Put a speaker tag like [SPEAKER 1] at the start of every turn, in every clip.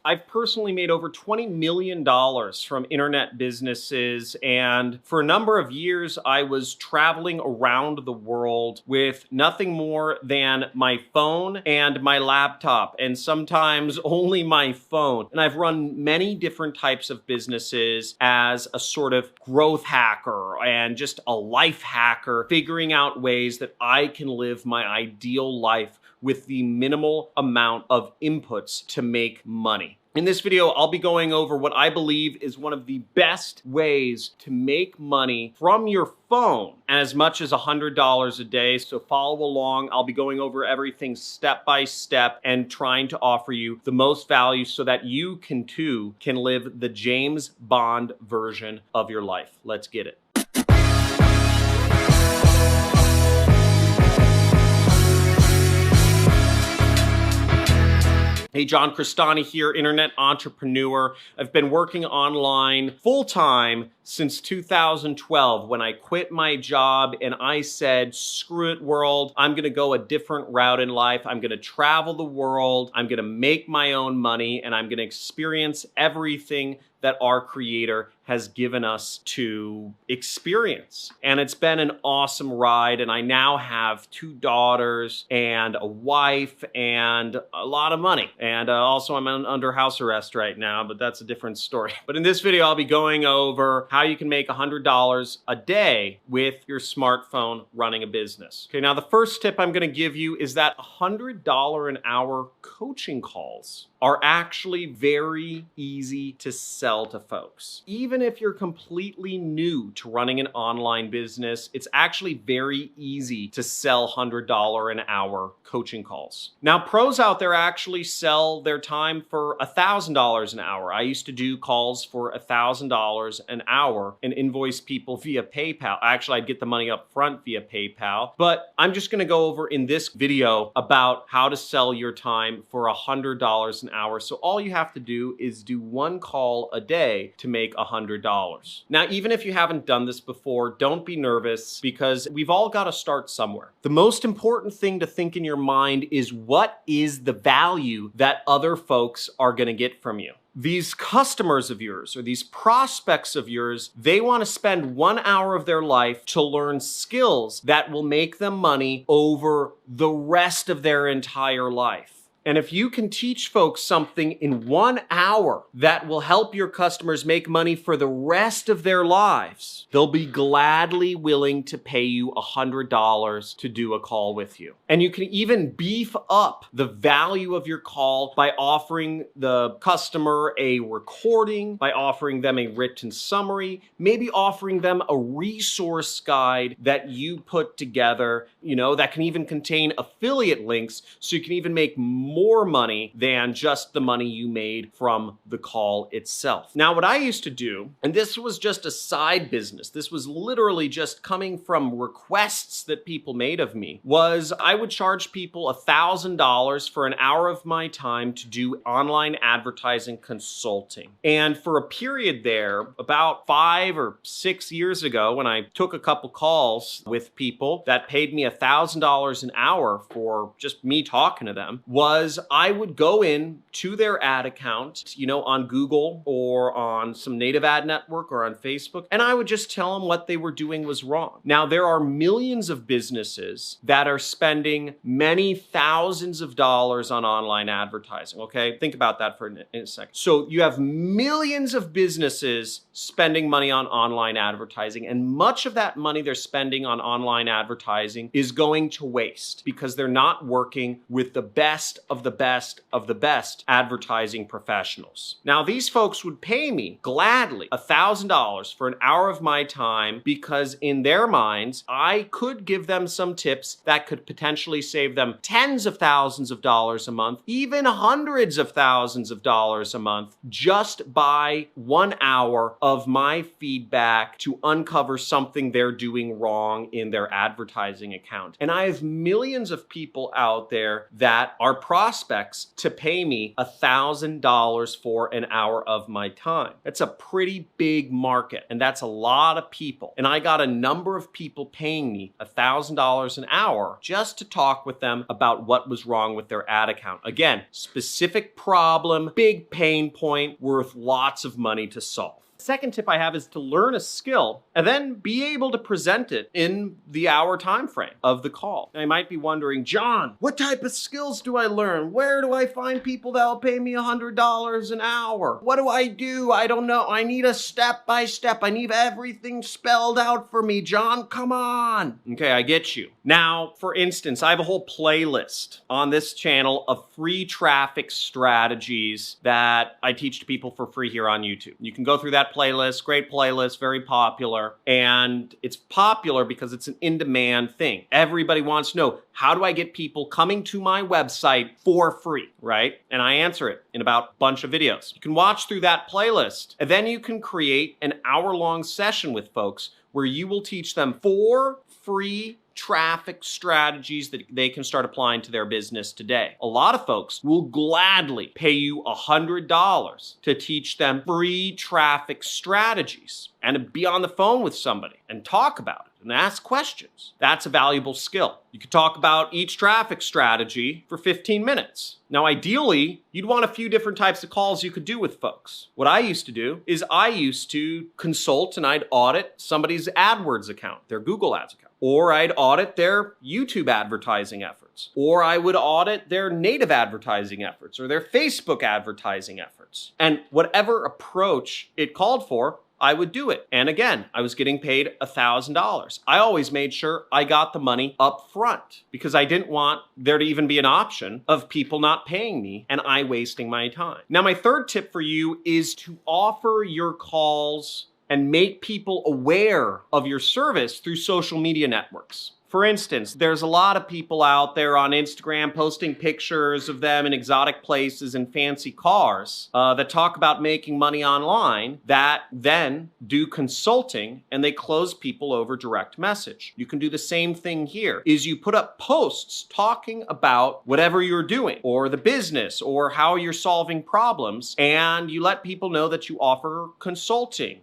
[SPEAKER 1] I've personally made over $20 million from internet businesses, and for a number of years, I was traveling around the world with nothing more than my phone and my laptop, and sometimes only my phone. And I've run many different types of businesses as a sort of growth hacker and just a life hacker, figuring out ways that I can live my ideal life with the minimal amount of inputs to make money. In this video, I'll be going over what I believe is one of the best ways to make money from your phone, as much as $100 a day. So follow along. I'll be going over everything step by step and trying to offer you the most value so that you too can live the James Bond version of your life. Let's get it. Hey, John Crestani here, internet entrepreneur. I've been working online full-time since 2012 when I quit my job and I said, screw it world, I'm gonna go a different route in life. I'm gonna travel the world, I'm gonna make my own money, and I'm gonna experience everything that our Creator has given us to experience. And it's been an awesome ride, and I now have 2 daughters and a wife and a lot of money. And also I'm under house arrest right now, but that's a different story. But in this video, I'll be going over how you can make $100 a day with your smartphone running a business. Okay, now the first tip I'm gonna give you is that $100 an hour coaching calls are actually very easy to sell to folks. Even if you're completely new to running an online business, it's actually very easy to sell $100 an hour coaching calls. Now, pros out there actually sell their time for $1,000 an hour. I used to do calls for $1,000 an hour and invoice people via PayPal. Actually, I'd get the money up front via PayPal, but I'm just gonna go over in this video about how to sell your time for $100 an hour. So all you have to do is do 1 call a day to make $100. Now, even if you haven't done this before, don't be nervous because we've all got to start somewhere. The most important thing to think in your mind is, what is the value that other folks are going to get from you? These customers of yours or these prospects of yours, they want to spend 1 hour of their life to learn skills that will make them money over the rest of their entire life. And if you can teach folks something in 1 hour that will help your customers make money for the rest of their lives, they'll be gladly willing to pay you $100 to do a call with you. And you can even beef up the value of your call by offering the customer a recording, by offering them a written summary, maybe offering them a resource guide that you put together, that can even contain affiliate links so you can even make more money than just the money you made from the call itself. Now, what I used to do, and this was just a side business, this was literally just coming from requests that people made of me, was I would charge people $1,000 for an hour of my time to do online advertising consulting. And for a period there, about 5 or 6 years ago, when I took a couple calls with people that paid me $1,000 an hour for just me talking to them, was I would go in to their ad account, on Google or on some native ad network or on Facebook, and I would just tell them what they were doing was wrong. Now, there are millions of businesses that are spending many thousands of dollars on online advertising, okay? Think about that for a second. So you have millions of businesses spending money on online advertising, and much of that money they're spending on online advertising is going to waste because they're not working with the best of the best of the best advertising professionals. Now, these folks would pay me gladly $1,000 for an hour of my time because in their minds, I could give them some tips that could potentially save them tens of thousands of dollars a month, even hundreds of thousands of dollars a month, just by 1 hour of my feedback to uncover something they're doing wrong in their advertising account. And I have millions of people out there that are prospects to pay me $1,000 for an hour of my time. That's a pretty big market, and that's a lot of people. And I got a number of people paying me $1,000 an hour just to talk with them about what was wrong with their ad account. Again, specific problem, big pain point, worth lots of money to solve. Second tip I have is to learn a skill and then be able to present it in the hour time frame of the call. Now, you might be wondering, John, what type of skills do I learn? Where do I find people that'll pay me $100 an hour? What do? I don't know. I need a step-by-step. I need everything spelled out for me, John. Come on. Okay, I get you. Now, for instance, I have a whole playlist on this channel of free traffic strategies that I teach to people for free here on YouTube. You can go through that playlist, great playlist, very popular. And it's popular because it's an in-demand thing. Everybody wants to know, how do I get people coming to my website for free, right? And I answer it in about a bunch of videos. You can watch through that playlist, and then you can create an hour-long session with folks where you will teach them 4 free traffic strategies that they can start applying to their business today. A lot of folks will gladly pay you $100 to teach them free traffic strategies and to be on the phone with somebody and talk about it and ask questions. That's a valuable skill. You could talk about each traffic strategy for 15 minutes. Now, ideally, you'd want a few different types of calls you could do with folks. What I used to do is I used to consult and I'd audit somebody's AdWords account, their Google Ads account. Or I'd audit their YouTube advertising efforts. Or I would audit their native advertising efforts or their Facebook advertising efforts. And whatever approach it called for, I would do it. And again, I was getting paid $1,000. I always made sure I got the money up front because I didn't want there to even be an option of people not paying me and I wasting my time. Now, my third tip for you is to offer your calls and make people aware of your service through social media networks. For instance, there's a lot of people out there on Instagram posting pictures of them in exotic places and fancy cars that talk about making money online that then do consulting and they close people over direct message. You can do the same thing here, is you put up posts talking about whatever you're doing or the business or how you're solving problems, and you let people know that you offer consulting,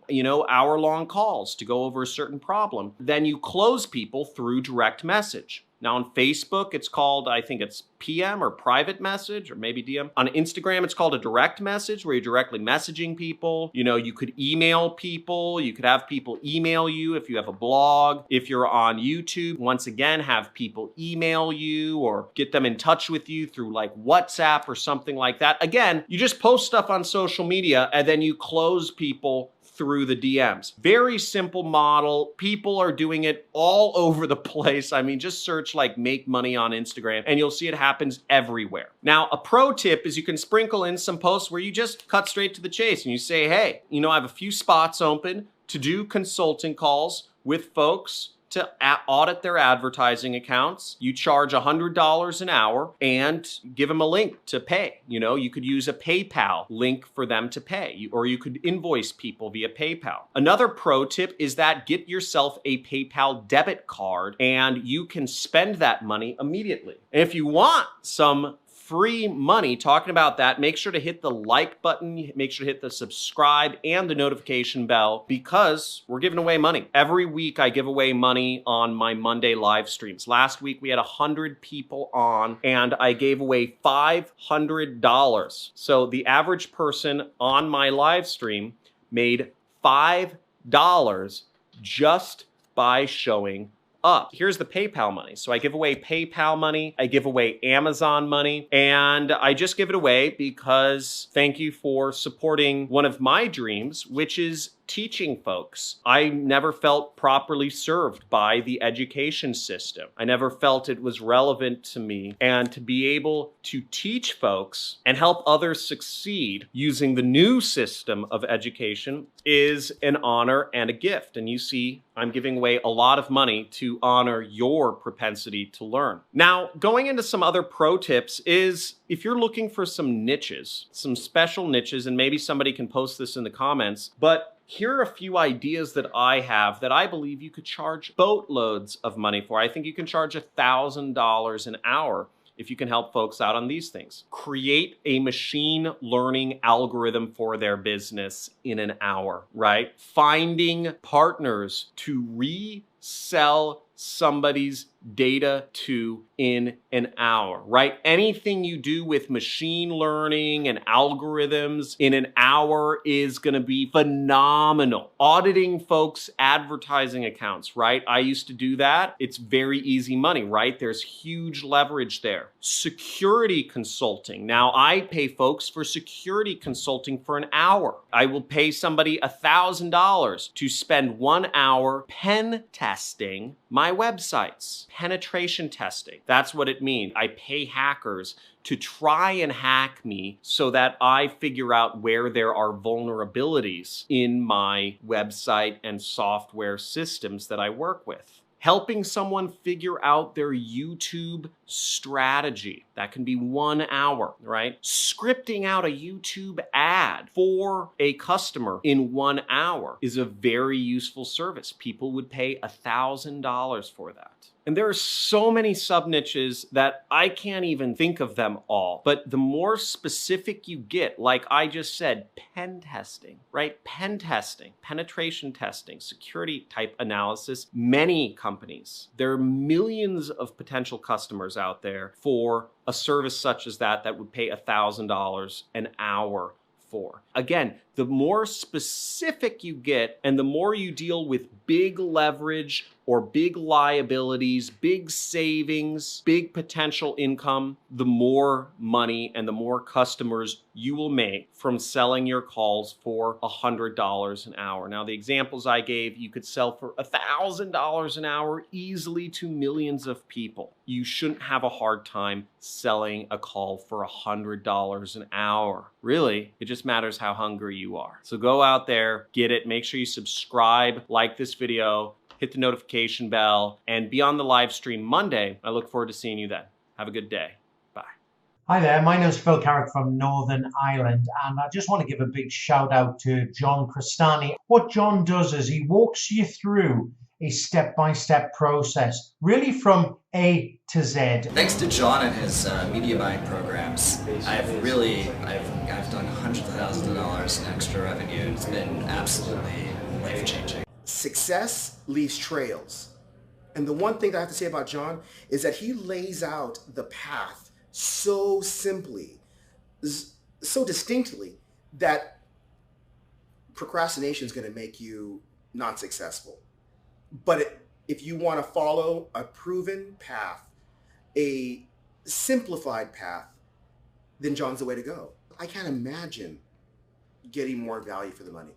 [SPEAKER 1] hour-long calls to go over a certain problem. Then you close people through direct message. Now on Facebook, it's called, I think it's PM or private message or maybe DM. On Instagram, it's called a direct message where you're directly messaging people. You could email people. You could have people email you if you have a blog. If you're on YouTube, once again, have people email you or get them in touch with you through like WhatsApp or something like that. Again, you just post stuff on social media and then you close people through the DMs. Very simple model. People are doing it all over the place. I mean, just search like make money on Instagram and you'll see it happens everywhere. Now, a pro tip is you can sprinkle in some posts where you just cut straight to the chase and you say, hey, I have a few spots open to do consulting calls with folks to audit their advertising accounts. You charge $100 an hour and give them a link to pay. You could use a PayPal link for them to pay, or you could invoice people via PayPal. Another pro tip is that get yourself a PayPal debit card and you can spend that money immediately. And if you want some free money talking about that, make sure to hit the like button, make sure to hit the subscribe and the notification bell because we're giving away money. Every week I give away money on my Monday live streams. Last week we had 100 people on and I gave away $500. So the average person on my live stream made $5 just by showing up. Here's the PayPal money. So I give away PayPal money, I give away Amazon money, and I just give it away because thank you for supporting one of my dreams, which is teaching folks. I never felt properly served by the education system. I never felt it was relevant to me. And to be able to teach folks and help others succeed using the new system of education is an honor and a gift. And you see, I'm giving away a lot of money to honor your propensity to learn. Now, going into some other pro tips is if you're looking for some niches, some special niches, and maybe somebody can post this in the comments, but here are a few ideas that I have that I believe you could charge boatloads of money for. I think you can charge $1,000 an hour if you can help folks out on these things. Create a machine learning algorithm for their business in an hour, right? Finding partners to resell somebody's data to in an hour, right? Anything you do with machine learning and algorithms in an hour is going to be phenomenal. Auditing folks' advertising accounts, right? I used to do that. It's very easy money, right? There's huge leverage there. Security consulting. Now, I pay folks for security consulting for an hour. I will pay somebody $1,000 to spend 1 hour pen testing my websites. Penetration testing. That's what it means. I pay hackers to try and hack me so that I figure out where there are vulnerabilities in my website and software systems that I work with. Helping someone figure out their YouTube strategy. That can be 1 hour, right? Scripting out a YouTube ad for a customer in 1 hour is a very useful service. People would pay $1,000 for that. And there are so many sub-niches that I can't even think of them all. But the more specific you get, like I just said, pen testing, right? Pen testing, penetration testing, security type analysis, many companies, there are millions of potential customers out there for a service such as that would pay $1,000 an hour for. Again, the more specific you get and the more you deal with big leverage or big liabilities, big savings, big potential income, the more money and the more customers you will make from selling your calls for $100 an hour. Now, the examples I gave, you could sell for $1,000 an hour easily to millions of people. You shouldn't have a hard time selling a call for $100 an hour. Really, it just matters how hungry you are. So go out there, get it, make sure you subscribe, like this video, hit the notification bell, and be on the live stream Monday. I look forward to seeing you then. Have a good day. Bye.
[SPEAKER 2] Hi there, my name is Phil Carrick from Northern Ireland, and I just want to give a big shout out to John Crestani. What John does is he walks you through a step-by-step process, really from A to Z.
[SPEAKER 3] Thanks to John and his media buying programs, I've done hundreds of thousands of dollars in extra revenue. It's been absolutely life-changing.
[SPEAKER 4] Success leaves trails. And the one thing that I have to say about John is that he lays out the path so simply, so distinctly, that procrastination is going to make you not successful. But if you want to follow a proven path, a simplified path, then John's the way to go. I can't imagine getting more value for the money.